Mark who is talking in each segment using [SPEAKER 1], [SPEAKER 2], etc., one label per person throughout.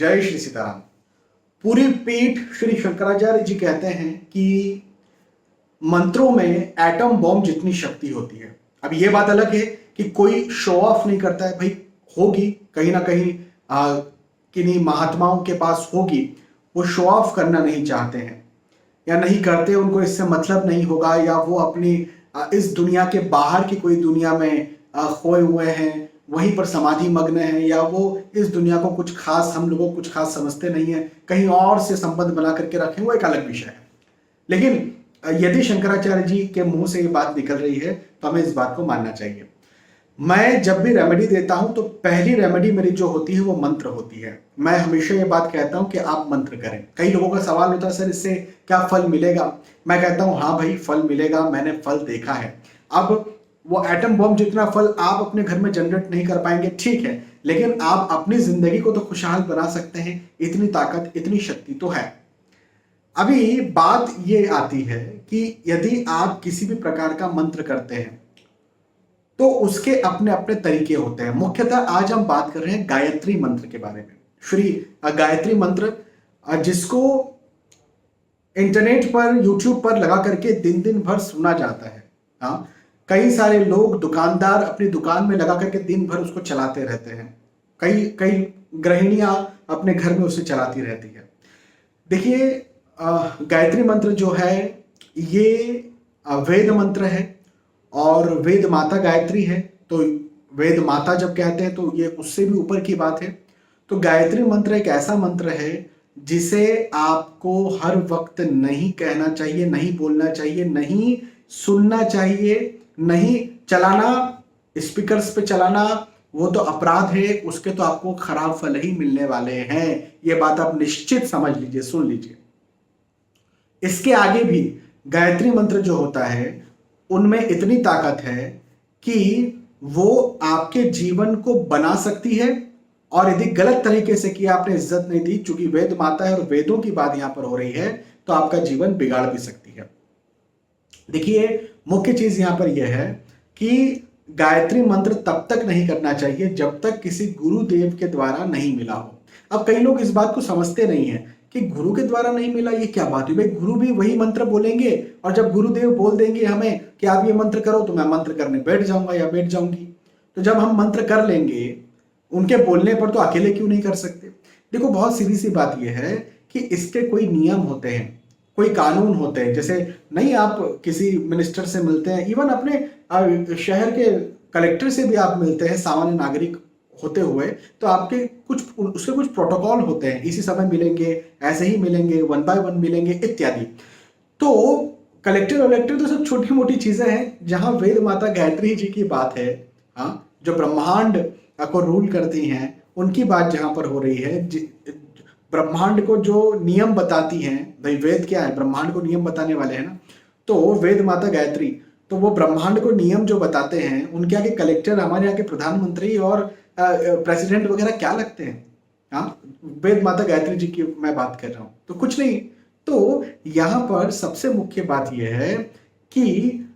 [SPEAKER 1] जय श्री सीताराम। पूरी पीठ श्री शंकराचार्य जी कहते हैं कि मंत्रों में एटम बॉम्ब जितनी शक्ति होती है। अब ये बात अलग है कि कोई शो ऑफ नहीं करता है, भाई होगी कहीं ना कहीं किन्हीं महात्माओं के पास होगी, वो शो ऑफ करना नहीं चाहते हैं या नहीं करते, उनको इससे मतलब नहीं होगा, या वो अपनी इस दुनिया के बाहर की कोई दुनिया में खोए हुए हैं, वहीं पर समाधि मग्न है, या वो इस दुनिया को कुछ खास, हम लोगों को कुछ खास समझते नहीं है, कहीं और से संबंध बना करके रखें, वो एक अलग विषय है। लेकिन यदि शंकराचार्य जी के मुंह से ये बात निकल रही है तो हमें इस बात को मानना चाहिए। मैं जब भी रेमेडी देता हूं तो पहली रेमेडी मेरी जो होती है वो मंत्र होती है। मैं हमेशा ये बात कहता हूं कि आप मंत्र करें। कई लोगों का सवाल होता है, सर इससे क्या फल मिलेगा? मैं कहता हूं हाँ भाई फल मिलेगा, मैंने फल देखा है। अब वो एटम बॉम्ब जितना फल आप अपने घर में जनरेट नहीं कर पाएंगे, ठीक है, लेकिन आप अपनी जिंदगी को तो खुशहाल बना सकते हैं। इतनी ताकत, इतनी शक्ति तो है। अभी बात ये आती है कि यदि आप किसी भी प्रकार का मंत्र करते हैं तो उसके अपने अपने तरीके होते हैं। मुख्यतः आज हम बात कर रहे हैं गायत्री मंत्र के बारे में। श्री गायत्री मंत्र जिसको इंटरनेट पर, यूट्यूब पर लगा करके दिन दिन भर सुना जाता है। हाँ, कई सारे लोग, दुकानदार अपनी दुकान में लगा करके दिन भर उसको चलाते रहते हैं। कई कई गृहिणियां अपने घर में उसे चलाती रहती है। देखिए, गायत्री मंत्र जो है ये वेद मंत्र है और वेद माता गायत्री है। तो वेद माता जब कहते हैं तो ये उससे भी ऊपर की बात है। तो गायत्री मंत्र एक ऐसा मंत्र है जिसे आपको हर वक्त नहीं कहना चाहिए, नहीं बोलना चाहिए, नहीं सुनना चाहिए, नहीं चलाना, स्पीकर्स पे चलाना, वो तो अपराध है, उसके तो आपको खराब फल ही मिलने वाले हैं। ये बात आप निश्चित समझ लीजिए, सुन लीजिए। इसके आगे भी गायत्री मंत्र जो होता है उनमें इतनी ताकत है कि वो आपके जीवन को बना सकती है, और यदि गलत तरीके से किया, आपने इज्जत नहीं दी, चूंकि वेद माता है और वेदों की बात यहां पर हो रही है, तो आपका जीवन बिगाड़ भी सकती है। देखिए, मुख्य चीज यहां पर यह है कि गायत्री मंत्र तब तक नहीं करना चाहिए जब तक किसी गुरुदेव के द्वारा नहीं मिला हो। अब कई लोग इस बात को समझते नहीं है कि गुरु के द्वारा नहीं मिला, ये क्या बात हुई भाई? गुरु भी वही मंत्र बोलेंगे, और जब गुरुदेव बोल देंगे हमें कि आप ये मंत्र करो तो मैं मंत्र करने बैठ जाऊंगा या बैठ जाऊंगी। तो जब हम मंत्र कर लेंगे उनके बोलने पर, तो अकेले क्यों नहीं कर सकते? देखो, बहुत सीधी सी बात यह है कि इसके कोई नियम होते हैं, कोई कानून होते हैं। जैसे नहीं, आप किसी मिनिस्टर से मिलते हैं, इवन अपने शहर के कलेक्टर से भी आप मिलते हैं सामान्य नागरिक होते हुए, तो आपके उसके कुछ प्रोटोकॉल होते हैं। इसी समय मिलेंगे, ऐसे ही मिलेंगे, 1 बाय 1 मिलेंगे, इत्यादि। तो कलेक्टर वलेक्टर तो सब छोटी मोटी चीजें हैं। जहां वेद माता गायत्री जी की बात है, हाँ, जो ब्रह्मांड को रूल करती हैं, उनकी बात जहां पर हो रही है, ब्रह्मांड को जो नियम बताती हैं, भाई वेद क्या है? ब्रह्मांड को नियम बताने वाले हैं ना। तो वेद माता गायत्री, तो वो ब्रह्मांड को नियम जो बताते हैं, उनके आगे कलेक्टर, हमारे यहाँ के प्रधानमंत्री और प्रेसिडेंट वगैरह क्या लगते हैं? हाँ, वेद माता गायत्री जी की मैं बात कर रहा हूं, तो कुछ नहीं। तो यहां पर सबसे मुख्य बात यह है कि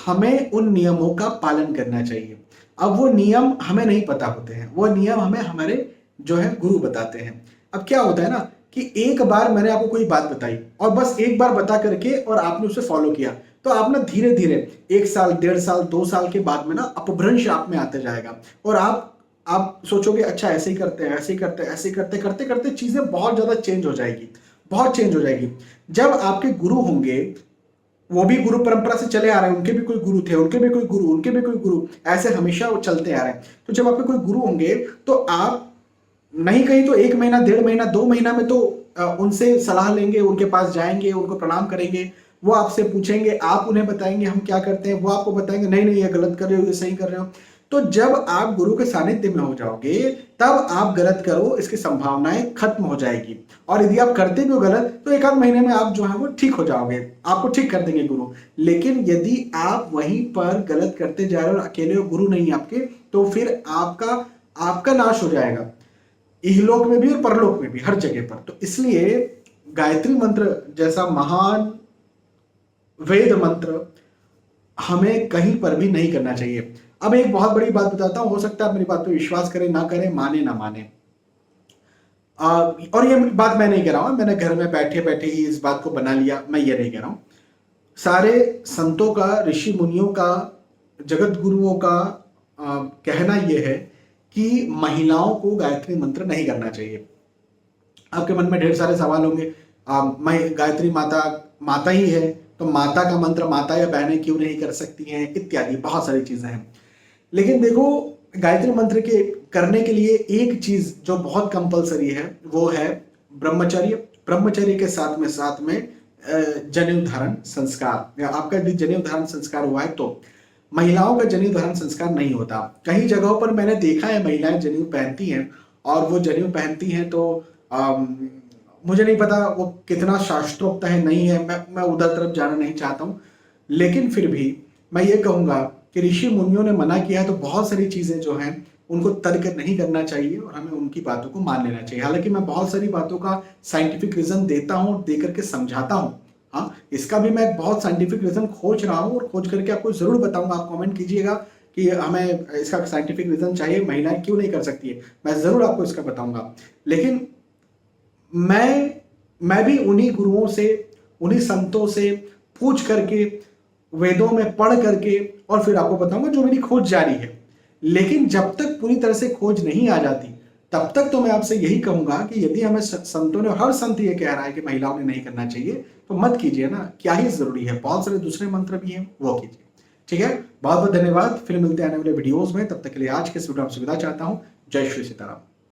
[SPEAKER 1] हमें उन नियमों का पालन करना चाहिए। अब वो नियम हमें नहीं पता होते हैं, वो नियम हमें हमारे जो है गुरु बताते हैं। अब क्या होता है ना कि एक बार मैंने आपको कोई बात बताई और बस एक बार बता करके और आपने उसे फॉलो किया, तो आप ना धीरे धीरे 1 साल, 1.5 साल, 2 साल के बाद में ना अपभ्रंश आप में आते जाएगा, और आप सोचोगे अच्छा ऐसे ही करते हैं, ऐसे ही करते हैं, ऐसे ही करते करते करते चीजें बहुत ज्यादा चेंज हो जाएगी, बहुत चेंज हो जाएगी। जब आपके गुरु होंगे, वो भी गुरु परंपरा से चले आ रहे हैं, उनके भी कोई गुरु थे, उनके भी कोई गुरु, उनके भी कोई गुरु, ऐसे हमेशा वो चलते आ रहे हैं। तो जब आपके कोई गुरु होंगे तो आप नहीं कहीं तो 1 महीना, 1.5 महीना, 2 महीना में तो उनसे सलाह लेंगे, उनके पास जाएंगे, उनको प्रणाम करेंगे, वो आपसे पूछेंगे, आप उन्हें बताएंगे हम क्या करते हैं, वो आपको बताएंगे नहीं नहीं ये गलत कर रहे हो, ये सही कर रहे हो। तो जब आप गुरु के सानिध्य में हो जाओगे, तब आप गलत करो इसकी संभावनाएं खत्म हो जाएगी। और यदि आप करते भी हो गलत, तो 1 आध महीने में आप जो है वो ठीक हो जाओगे, आपको ठीक कर देंगे गुरु। लेकिन यदि आप वहीं पर गलत करते जा रहे हो और अकेले हो, गुरु नहीं आपके, तो फिर आपका नाश हो जाएगा, इहलोक में भी और परलोक में भी, हर जगह पर। तो इसलिए गायत्री मंत्र जैसा महान वेद मंत्र हमें कहीं पर भी नहीं करना चाहिए। अब एक बहुत बड़ी बात बताता हूं, हो सकता है आप मेरी बात पर विश्वास करें ना करें, माने ना माने। और ये बात मैं नहीं कह रहा हूँ, मैंने घर में बैठे बैठे ही इस बात को बना लिया, मैं ये नहीं कह रहा हूँ। सारे संतों का, ऋषि मुनियों का, जगत गुरुओं का कहना यह है कि महिलाओं को गायत्री मंत्र नहीं करना चाहिए। आपके मन में ढेर सारे सवाल होंगे, गायत्री माता माता ही है, तो माता का मंत्र माता या बहनें क्यों नहीं कर सकती हैं, इत्यादि बहुत सारी चीजें हैं। लेकिन देखो, गायत्री मंत्र के करने के लिए एक चीज जो बहुत कंपलसरी है वो है ब्रह्मचर्य। ब्रह्मचर्य के साथ में जनेऊ धारण संस्कार। आपका यदि जनेऊ धारण संस्कार हुआ है तो महिलाओं का जनेऊ धारण संस्कार नहीं होता। कई जगहों पर मैंने देखा है महिलाएं जनेऊ पहनती हैं, और वो जनेऊ पहनती हैं तो मुझे नहीं पता वो कितना शास्त्रोक्त है, नहीं है, मैं उधर तरफ जाना नहीं चाहता हूँ। लेकिन फिर भी मैं ये कहूँगा कि ऋषि मुनियों ने मना किया है तो बहुत सारी चीज़ें जो हैं उनको तर्क नहीं करना चाहिए और हमें उनकी बातों को मान लेना चाहिए। हालांकि मैं बहुत सारी बातों का साइंटिफिक रीज़न देता हूँ और दे करके समझाता हूँ। हाँ, इसका भी मैं बहुत साइंटिफिक रीज़न खोज रहा हूँ और खोज करके आपको ज़रूर बताऊँगा। आप कमेंट कीजिएगा कि हमें इसका साइंटिफिक रीज़न चाहिए, महिलाएं क्यों नहीं कर सकती है, मैं ज़रूर आपको इसका बताऊँगा। लेकिन मैं भी उन्हीं गुरुओं से, उन्हीं संतों से पूछ करके, वेदों में पढ़ करके और फिर आपको बताऊंगा जो मेरी खोज जारी है। लेकिन जब तक पूरी तरह से खोज नहीं आ जाती तब तक तो मैं आपसे यही कहूंगा कि यदि हमें संतों ने, हर संत ये कह रहा है कि महिलाओं ने नहीं करना चाहिए, तो मत कीजिए ना, क्या ही जरूरी है, बहुत सारे दूसरे मंत्र भी हैं वो कीजिए। ठीक है, बहुत बहुत धन्यवाद। फिर मिलते हैं आने वाले वीडियोज में, तब तक के लिए आज के इस वीडियो में विदा चाहता हूं। जय श्री सीताराम।